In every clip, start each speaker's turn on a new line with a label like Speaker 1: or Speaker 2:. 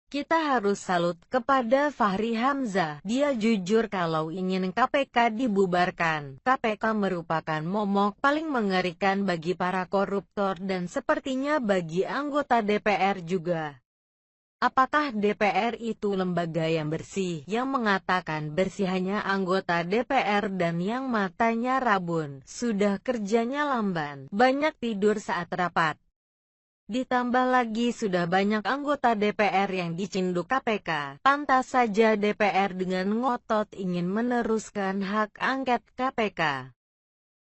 Speaker 1: Kita harus salut kepada Fahri Hamzah. Dia jujur kalau ingin KPK dibubarkan. KPK merupakan momok paling mengerikan bagi para koruptor dan sepertinya bagi anggota DPR juga. Apakah DPR itu lembaga yang bersih? Yang mengatakan bersih hanya anggota DPR dan yang matanya rabun, sudah kerjanya lamban, banyak tidur saat rapat. Ditambah lagi sudah banyak anggota DPR yang dicinduk KPK. Pantas saja DPR dengan ngotot ingin meneruskan hak angket KPK.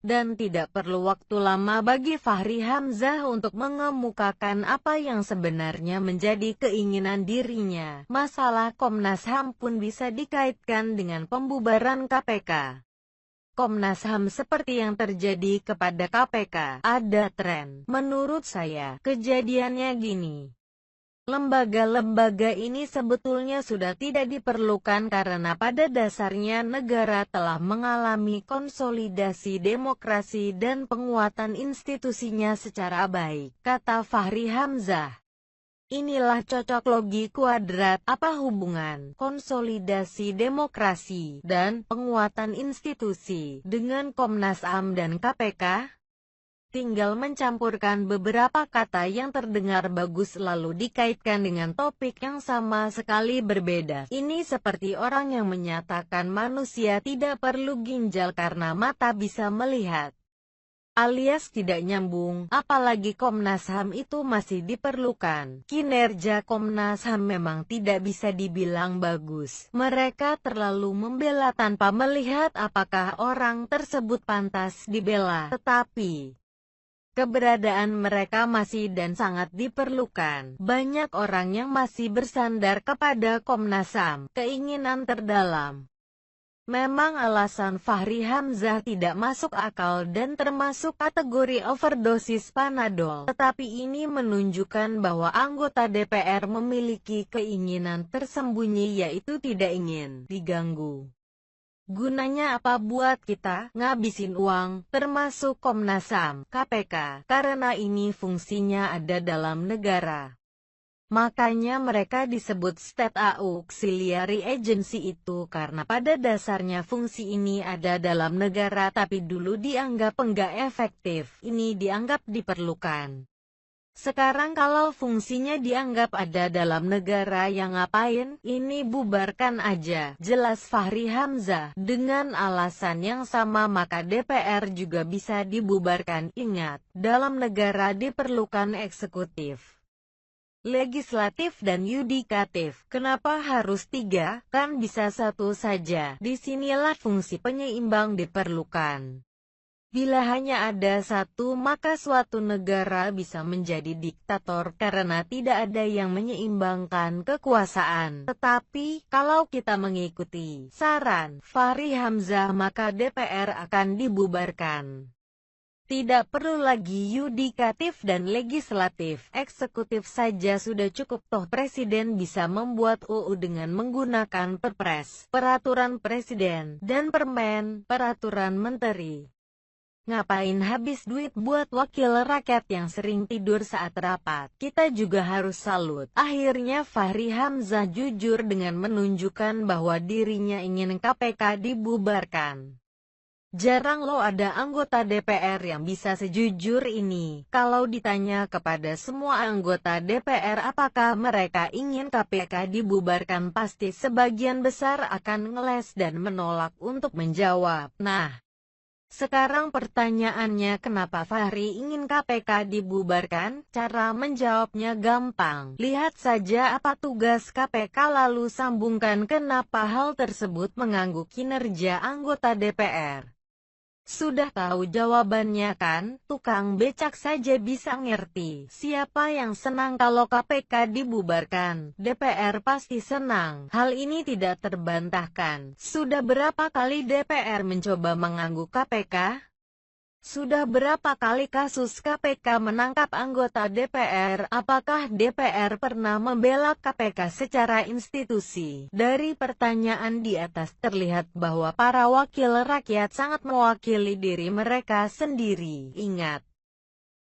Speaker 1: Dan tidak perlu waktu lama bagi Fahri Hamzah untuk mengemukakan apa yang sebenarnya menjadi keinginan dirinya. Masalah Komnas HAM pun bisa dikaitkan dengan pembubaran KPK. Komnas HAM seperti yang terjadi kepada KPK, ada tren. Menurut saya, kejadiannya gini. Lembaga-lembaga ini sebetulnya sudah tidak diperlukan karena pada dasarnya negara telah mengalami konsolidasi demokrasi dan penguatan institusinya secara baik, kata Fahri Hamzah. Inilah cocok logi kuadrat, apa hubungan konsolidasi demokrasi dan penguatan institusi dengan Komnas HAM dan KPK? Tinggal mencampurkan beberapa kata yang terdengar bagus lalu dikaitkan dengan topik yang sama sekali berbeda. Ini seperti orang yang menyatakan manusia tidak perlu ginjal karena mata bisa melihat. Alias tidak nyambung, apalagi Komnas HAM itu masih diperlukan. Kinerja Komnas HAM memang tidak bisa dibilang bagus. Mereka terlalu membela tanpa melihat apakah orang tersebut pantas dibela. Tetapi keberadaan mereka masih dan sangat diperlukan. Banyak orang yang masih bersandar kepada Komnas HAM. Keinginan terdalam. Memang alasan Fahri Hamzah tidak masuk akal dan termasuk kategori overdosis Panadol. Tetapi ini menunjukkan bahwa anggota DPR memiliki keinginan tersembunyi yaitu tidak ingin diganggu. Gunanya apa buat kita ngabisin uang, termasuk Komnas HAM, KPK, karena ini fungsinya ada dalam negara. Makanya mereka disebut State Auxiliary Agency itu karena pada dasarnya fungsi ini ada dalam negara tapi dulu dianggap enggak efektif, ini dianggap diperlukan. Sekarang kalau fungsinya dianggap ada dalam negara yang ngapain, ini bubarkan aja. Jelas Fahri Hamzah, dengan alasan yang sama maka DPR juga bisa dibubarkan. Ingat, dalam negara diperlukan eksekutif, legislatif dan yudikatif. Kenapa harus tiga? Kan bisa satu saja. Disinilah fungsi penyeimbang diperlukan. Bila hanya ada satu maka suatu negara bisa menjadi diktator karena tidak ada yang menyeimbangkan kekuasaan. Tetapi, kalau kita mengikuti saran Fahri Hamzah maka DPR akan dibubarkan. Tidak perlu lagi yudikatif dan legislatif, eksekutif saja sudah cukup toh presiden bisa membuat UU dengan menggunakan perpres, peraturan presiden, dan permen, peraturan menteri. Ngapain habis duit buat wakil rakyat yang sering tidur saat rapat? Kita juga harus salut. Akhirnya Fahri Hamzah jujur dengan menunjukkan bahwa dirinya ingin KPK dibubarkan. Jarang loh ada anggota DPR yang bisa sejujur ini. Kalau ditanya kepada semua anggota DPR apakah mereka ingin KPK dibubarkan pasti sebagian besar akan ngeles dan menolak untuk menjawab. Nah, sekarang pertanyaannya kenapa Fahri ingin KPK dibubarkan? Cara menjawabnya gampang. Lihat saja apa tugas KPK lalu sambungkan kenapa hal tersebut mengganggu kinerja anggota DPR. Sudah tahu jawabannya kan? Tukang becak saja bisa ngerti. Siapa yang senang kalau KPK dibubarkan? DPR pasti senang. Hal ini tidak terbantahkan. Sudah berapa kali DPR mencoba mengganggu KPK? Sudah berapa kali kasus KPK menangkap anggota DPR? Apakah DPR pernah membela KPK secara institusi? Dari pertanyaan di atas terlihat bahwa para wakil rakyat sangat mewakili diri mereka sendiri. Ingat,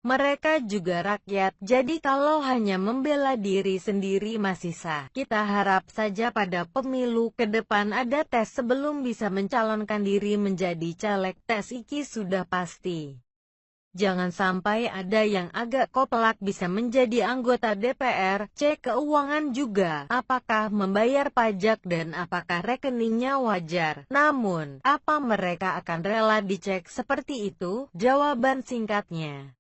Speaker 1: Mereka juga rakyat, jadi kalau hanya membela diri sendiri masih sah. Kita harap saja pada pemilu ke depan ada tes sebelum bisa mencalonkan diri menjadi caleg. Tes iki sudah pasti. Jangan sampai ada yang agak koplak bisa menjadi anggota DPR. Cek keuangan juga, apakah membayar pajak dan apakah rekeningnya wajar. Namun, apa mereka akan rela dicek seperti itu? Jawaban singkatnya,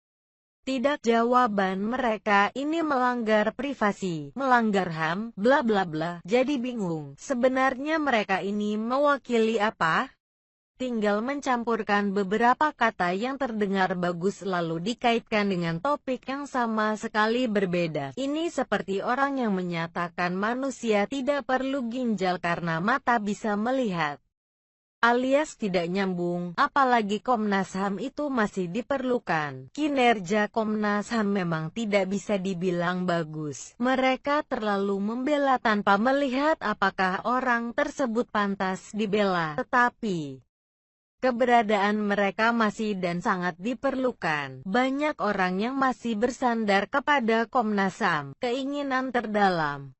Speaker 1: tidak. Jawaban mereka ini melanggar privasi, melanggar HAM, bla bla bla. Jadi bingung, sebenarnya mereka ini mewakili apa? Tinggal mencampurkan beberapa kata yang terdengar bagus lalu dikaitkan dengan topik yang sama sekali berbeda. Ini seperti orang yang menyatakan manusia tidak perlu ginjal karena mata bisa melihat, alias tidak nyambung, apalagi Komnas HAM itu masih diperlukan. Kinerja Komnas HAM memang tidak bisa dibilang bagus. Mereka terlalu membela tanpa melihat apakah orang tersebut pantas dibela. Tetapi keberadaan mereka masih dan sangat diperlukan. Banyak orang yang masih bersandar kepada Komnas HAM. Keinginan terdalam.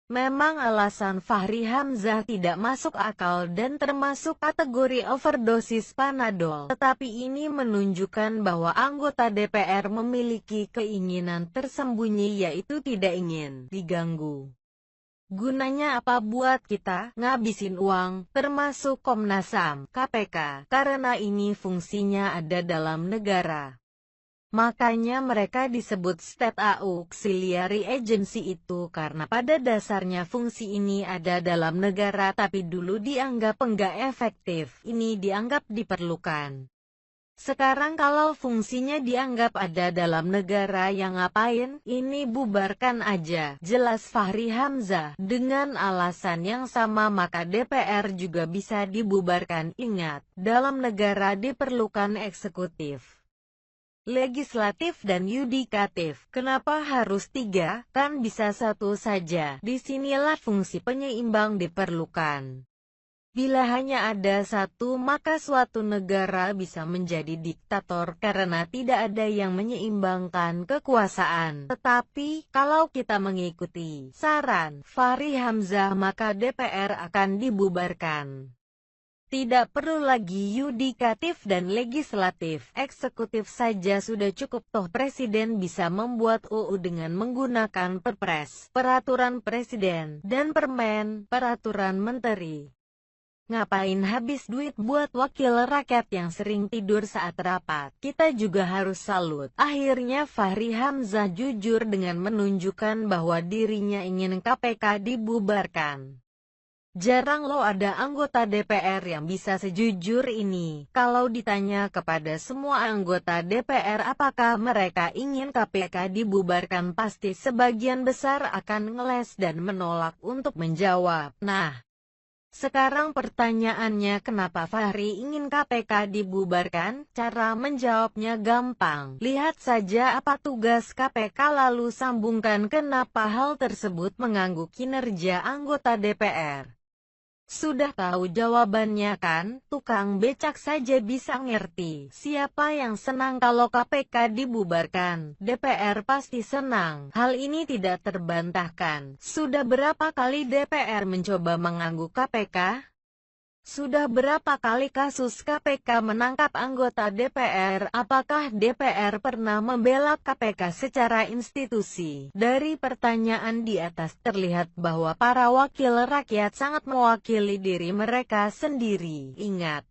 Speaker 1: Memang alasan Fahri Hamzah tidak masuk akal dan termasuk kategori overdosis Panadol. Tetapi ini menunjukkan bahwa anggota DPR memiliki keinginan tersembunyi, yaitu tidak ingin diganggu. Gunanya apa buat kita ngabisin uang, termasuk Komnas HAM, KPK, karena ini fungsinya ada dalam negara. Makanya mereka disebut State Auxiliary Agency itu karena pada dasarnya fungsi ini ada dalam negara tapi dulu dianggap enggak efektif, ini dianggap diperlukan. Sekarang kalau fungsinya dianggap ada dalam negara yang ngapain, ini bubarkan aja. Jelas Fahri Hamzah, dengan alasan yang sama maka DPR juga bisa dibubarkan. Ingat, dalam negara diperlukan eksekutif, legislatif dan yudikatif. Kenapa harus 3? Kan bisa 1 saja. Disinilah fungsi penyeimbang diperlukan. Bila hanya ada 1 maka suatu negara bisa menjadi diktator karena tidak ada yang menyeimbangkan kekuasaan. Tetapi, kalau kita mengikuti saran Fahri Hamzah maka DPR akan dibubarkan. Tidak perlu lagi yudikatif dan legislatif, eksekutif saja sudah cukup toh presiden bisa membuat UU dengan menggunakan Perpres, peraturan presiden, dan Permen, peraturan menteri. Ngapain habis duit buat wakil rakyat yang sering tidur saat rapat? Kita juga harus salut. Akhirnya Fahri Hamzah jujur dengan menunjukkan bahwa dirinya ingin KPK dibubarkan. Jarang loh ada anggota DPR yang bisa sejujur ini. Kalau ditanya kepada semua anggota DPR apakah mereka ingin KPK dibubarkan, pasti sebagian besar akan ngeles dan menolak untuk menjawab. Nah, sekarang pertanyaannya, kenapa Fahri ingin KPK dibubarkan? Cara menjawabnya gampang. Lihat saja apa tugas KPK lalu sambungkan kenapa hal tersebut mengganggu kinerja anggota DPR. Sudah tahu jawabannya kan? Tukang becak saja bisa ngerti. Siapa yang senang kalau KPK dibubarkan? DPR pasti senang. Hal ini tidak terbantahkan. Sudah berapa kali DPR mencoba mengganggu KPK? Sudah berapa kali kasus KPK menangkap anggota DPR? Apakah DPR pernah membela KPK secara institusi? Dari pertanyaan di atas terlihat bahwa para wakil rakyat sangat mewakili diri mereka sendiri. Ingat,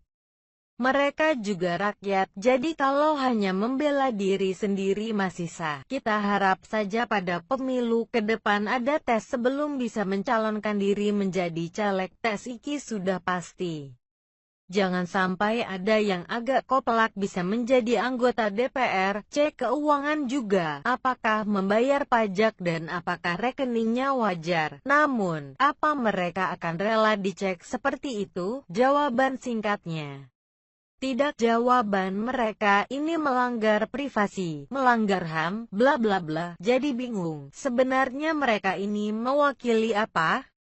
Speaker 1: mereka juga rakyat, jadi kalau hanya membela diri sendiri masih sah. Kita harap saja pada pemilu ke depan ada tes sebelum bisa mencalonkan diri menjadi caleg. Tes iki sudah pasti. Jangan sampai ada yang agak koplak bisa menjadi anggota DPR. Cek keuangan juga, apakah membayar pajak dan apakah rekeningnya wajar. Namun, apa mereka akan rela dicek seperti itu? Jawaban singkatnya, tidak. Jawaban mereka ini melanggar privasi, melanggar HAM, bla bla bla. Jadi bingung, sebenarnya mereka ini mewakili apa?